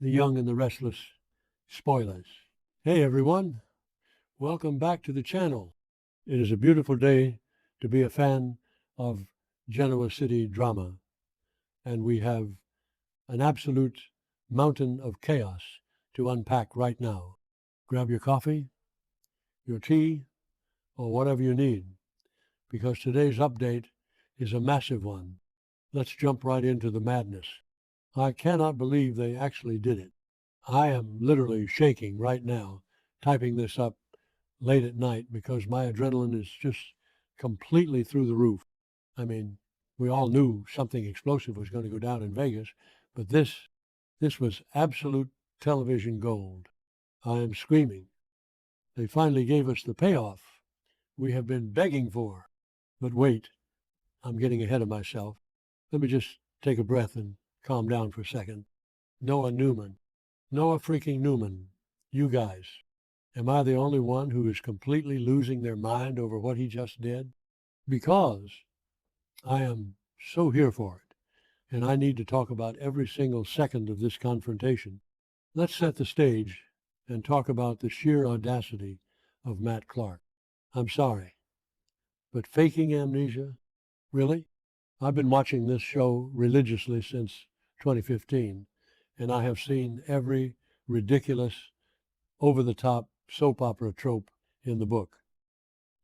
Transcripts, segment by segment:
The Young and the Restless spoilers. Hey everyone, welcome back to the channel. It is a beautiful day to be a fan of Genoa City drama, and we have an absolute mountain of chaos to unpack right now. Grab your coffee, your tea, or whatever you need, because today's update is a massive one. Let's jump right into the madness. I cannot believe they actually did it. I am literally shaking right now, typing this up late at night because my adrenaline is just completely through the roof. I mean, we all knew something explosive was going to go down in Vegas, but this was absolute television gold. I am screaming. They finally gave us the payoff we have been begging for. But wait, I'm getting ahead of myself. Let me just take a breath and calm down for a second. Noah freaking Newman, you guys. Am I the only one who is completely losing their mind over what he just did? Because I am so here for it, and I need to talk about every single second of this confrontation. Let's set the stage and talk about the sheer audacity of Matt Clark. I'm sorry, but faking amnesia? Really? I've been watching this show religiously since 2015, and I have seen every ridiculous, over-the-top soap opera trope in the book.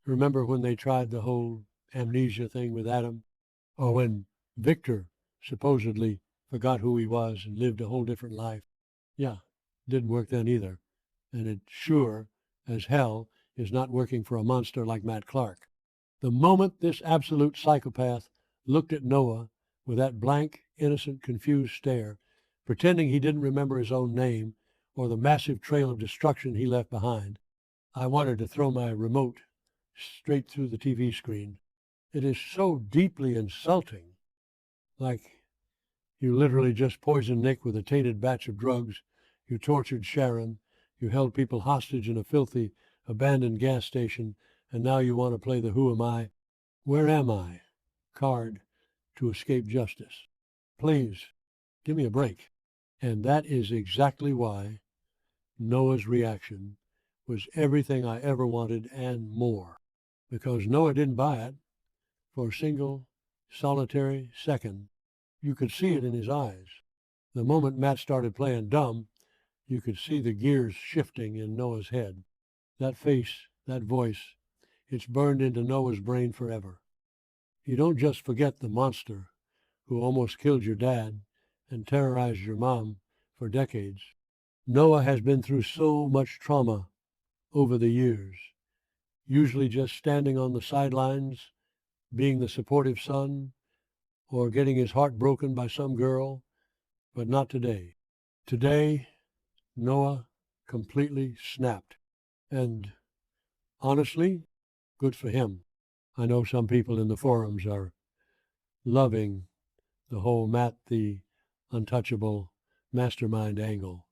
Remember when they tried the whole amnesia thing with Adam? Or when Victor supposedly forgot who he was and lived a whole different life? Yeah, didn't work then either. And it sure as hell is not working for a monster like Matt Clark. The moment this absolute psychopath looked at Noah with that blank, innocent, confused stare, pretending he didn't remember his own name or the massive trail of destruction he left behind, I wanted to throw my remote straight through the TV screen. It is so deeply insulting. Like you literally just poisoned Nick with a tainted batch of drugs, you tortured Sharon, you held people hostage in a filthy, abandoned gas station, and now you want to play the who am I, where am I card to escape justice. Please, give me a break. And that is exactly why Noah's reaction was everything I ever wanted and more. Because Noah didn't buy it for a single, solitary second. You could see it in his eyes. The moment Matt started playing dumb, you could see the gears shifting in Noah's head. That face, that voice, it's burned into Noah's brain forever. You don't just forget the monster who almost killed your dad and terrorized your mom for decades. Noah has been through so much trauma over the years, usually just standing on the sidelines, being the supportive son, or getting his heart broken by some girl, but not today. Today, Noah completely snapped. And honestly, good for him. I know some people in the forums are loving the whole Matt the untouchable mastermind angle.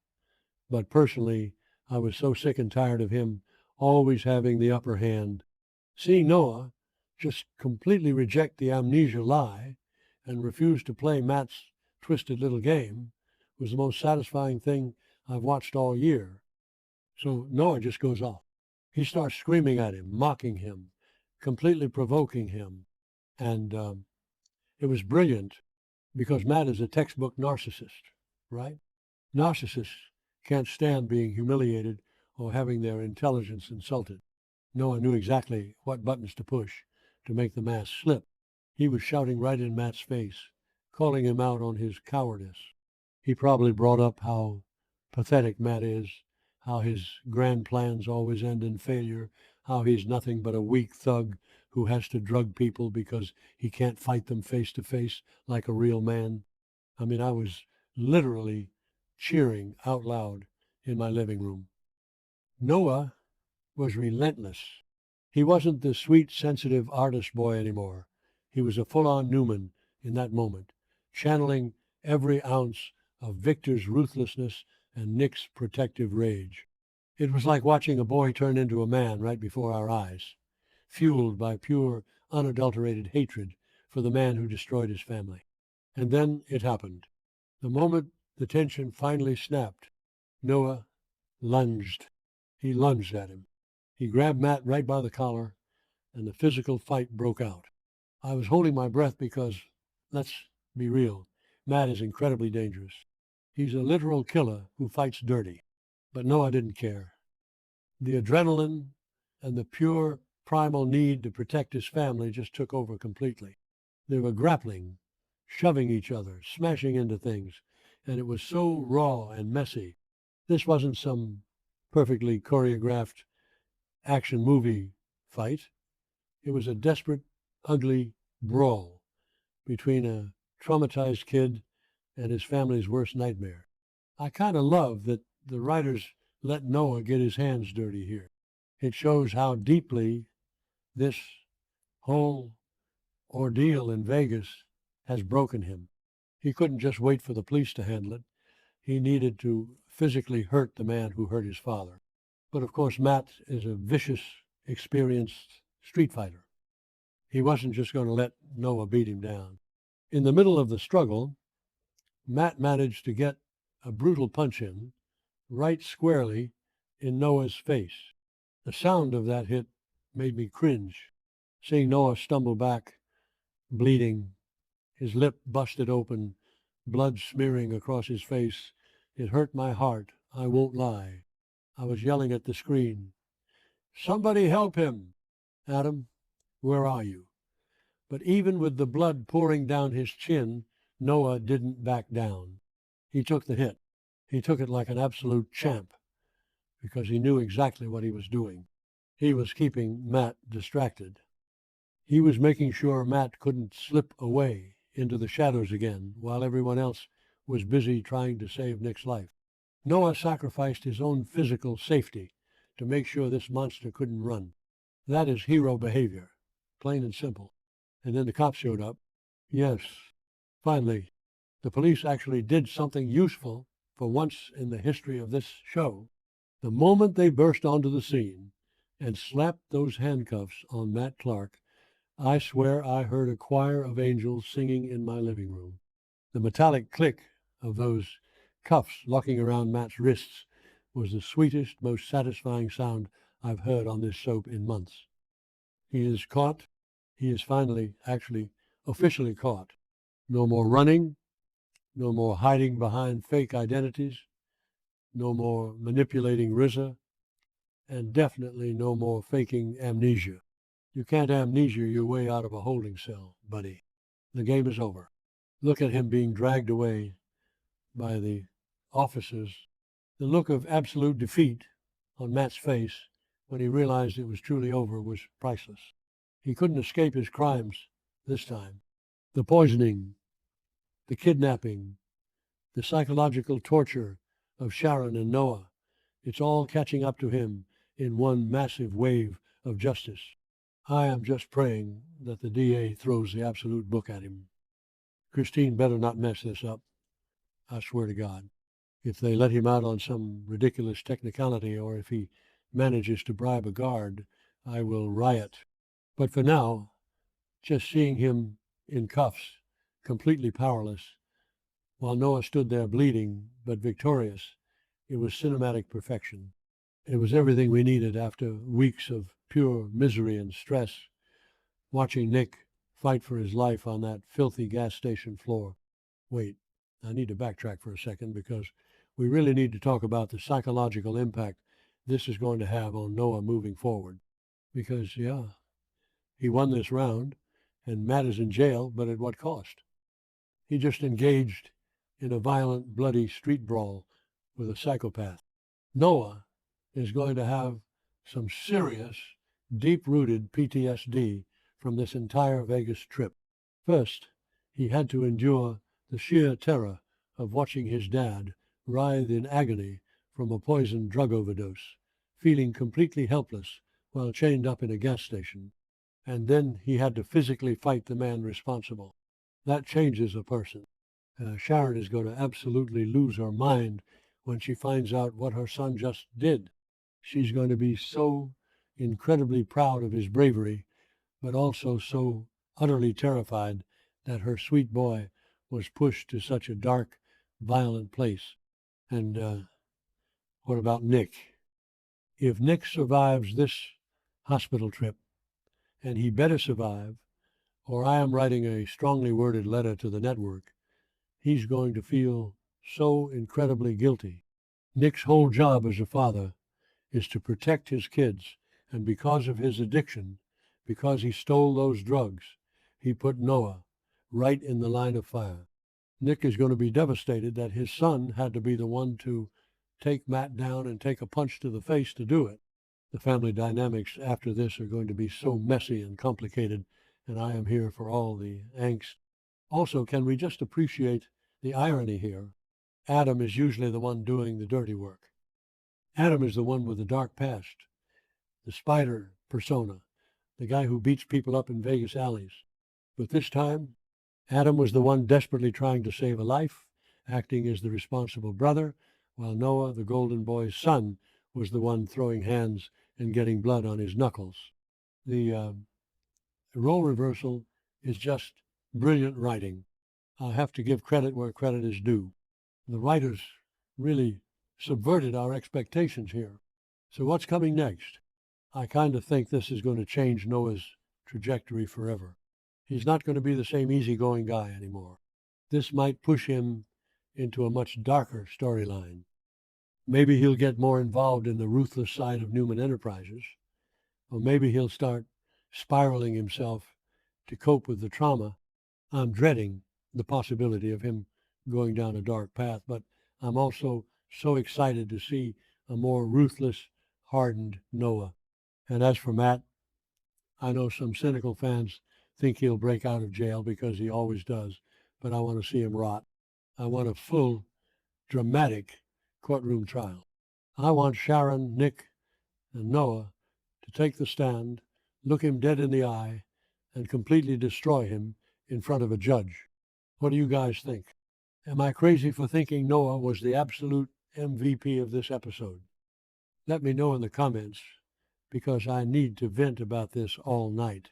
But personally, I was so sick and tired of him always having the upper hand. Seeing Noah just completely reject the amnesia lie and refuse to play Matt's twisted little game was the most satisfying thing I've watched all year. So Noah just goes off. He starts screaming at him, mocking him, completely provoking him. And it was brilliant because Matt is a textbook narcissist, right? Narcissists can't stand being humiliated or having their intelligence insulted. Noah knew exactly what buttons to push to make the mask slip. He was shouting right in Matt's face, calling him out on his cowardice. He probably brought up how pathetic Matt is, how his grand plans always end in failure, how he's nothing but a weak thug who has to drug people because he can't fight them face to face like a real man. I mean, I was literally cheering out loud in my living room. Noah was relentless. He wasn't the sweet, sensitive artist boy anymore. He was a full-on Newman in that moment, channeling every ounce of Victor's ruthlessness and Nick's protective rage. It was like watching a boy turn into a man right before our eyes, fueled by pure, unadulterated hatred for the man who destroyed his family. And then it happened. The moment The tension finally snapped. Noah lunged. He lunged at him. He grabbed Matt right by the collar, and the physical fight broke out. I was holding my breath because, let's be real, Matt is incredibly dangerous. He's a literal killer who fights dirty. But Noah didn't care. The adrenaline and the pure primal need to protect his family just took over completely. They were grappling, shoving each other, smashing into things, and it was so raw and messy. This wasn't some perfectly choreographed action movie fight. It was a desperate, ugly brawl between a traumatized kid and his family's worst nightmare. I kind of love that the writers let Noah get his hands dirty here. It shows how deeply this whole ordeal in Vegas has broken him. He couldn't just wait for the police to handle it. He needed to physically hurt the man who hurt his father. But of course, Matt is a vicious, experienced street fighter. He wasn't just going to let Noah beat him down. In the middle of the struggle, Matt managed to get a brutal punch in, right squarely in Noah's face. The sound of that hit made me cringe. Seeing Noah stumble back, bleeding, his lip busted open, blood smearing across his face, it hurt my heart, I won't lie. I was yelling at the screen, "Somebody help him! Adam, where are you?" But even with the blood pouring down his chin, Noah didn't back down. He took the hit. He took it like an absolute champ, because he knew exactly what he was doing. He was keeping Matt distracted. He was making sure Matt couldn't slip away into the shadows again while everyone else was busy trying to save Nick's life. Noah sacrificed his own physical safety to make sure this monster couldn't run. That is hero behavior, plain and simple. And then the cops showed up. Yes, finally, the police actually did something useful for once in the history of this show. The moment they burst onto the scene and slapped those handcuffs on Matt Clark, I swear I heard a choir of angels singing in my living room. The metallic click of those cuffs locking around Matt's wrists was the sweetest, most satisfying sound I've heard on this soap in months. He is caught. He is finally, actually, officially caught. No more running, no more hiding behind fake identities, no more manipulating RZA, and definitely no more faking amnesia. You can't amnesia your way out of a holding cell, buddy. The game is over. Look at him being dragged away by the officers. The look of absolute defeat on Matt's face when he realized it was truly over was priceless. He couldn't escape his crimes this time. The poisoning, the kidnapping, the psychological torture of Sharon and Noah, it's all catching up to him in one massive wave of justice. I am just praying that the DA throws the absolute book at him. Christine better not mess this up. I swear to God. If they let him out on some ridiculous technicality, or if he manages to bribe a guard, I will riot. But for now, just seeing him in cuffs, completely powerless, while Noah stood there bleeding but victorious, it was cinematic perfection. It was everything we needed after weeks of pure misery and stress, watching Nick fight for his life on that filthy gas station floor. Wait, I need to backtrack for a second because we really need to talk about the psychological impact this is going to have on Noah moving forward. Because, yeah, he won this round, and Matt is in jail, but at what cost? He just engaged in a violent, bloody street brawl with a psychopath. Noah is going to have some serious, deep-rooted PTSD from this entire Vegas trip. First, he had to endure the sheer terror of watching his dad writhe in agony from a poison drug overdose, feeling completely helpless while chained up in a gas station. And then he had to physically fight the man responsible. That changes a person. Sharon is going to absolutely lose her mind when she finds out what her son just did. She's going to be so incredibly proud of his bravery, but also so utterly terrified that her sweet boy was pushed to such a dark, violent place. And what about Nick? If Nick survives this hospital trip, and he better survive, or I am writing a strongly worded letter to the network, he's going to feel so incredibly guilty. Nick's whole job as a father is to protect his kids, and because of his addiction, because he stole those drugs, he put Noah right in the line of fire. Nick is going to be devastated that his son had to be the one to take Matt down and take a punch to the face to do it. The family dynamics after this are going to be so messy and complicated, and I am here for all the angst. Also, can we just appreciate the irony here? Adam is usually the one doing the dirty work. Adam is the one with the dark past, the spider persona, the guy who beats people up in Vegas alleys. But this time, Adam was the one desperately trying to save a life, acting as the responsible brother, while Noah, the golden boy's son, was the one throwing hands and getting blood on his knuckles. The role reversal is just brilliant writing. I have to give credit where credit is due. The writers really subverted our expectations here. So what's coming next? I kind of think this is going to change Noah's trajectory forever. He's not going to be the same easygoing guy anymore. This might push him into a much darker storyline. Maybe he'll get more involved in the ruthless side of Newman Enterprises, or maybe he'll start spiraling himself to cope with the trauma. I'm dreading the possibility of him going down a dark path, but I'm also so excited to see a more ruthless, hardened Noah. And as for Matt, I know some cynical fans think he'll break out of jail because he always does, but I want to see him rot. I want a full, dramatic courtroom trial. I want Sharon, Nick, and Noah to take the stand, look him dead in the eye, and completely destroy him in front of a judge. What do you guys think? Am I crazy for thinking Noah was the absolute MVP of this episode? Let me know in the comments, because I need to vent about this all night.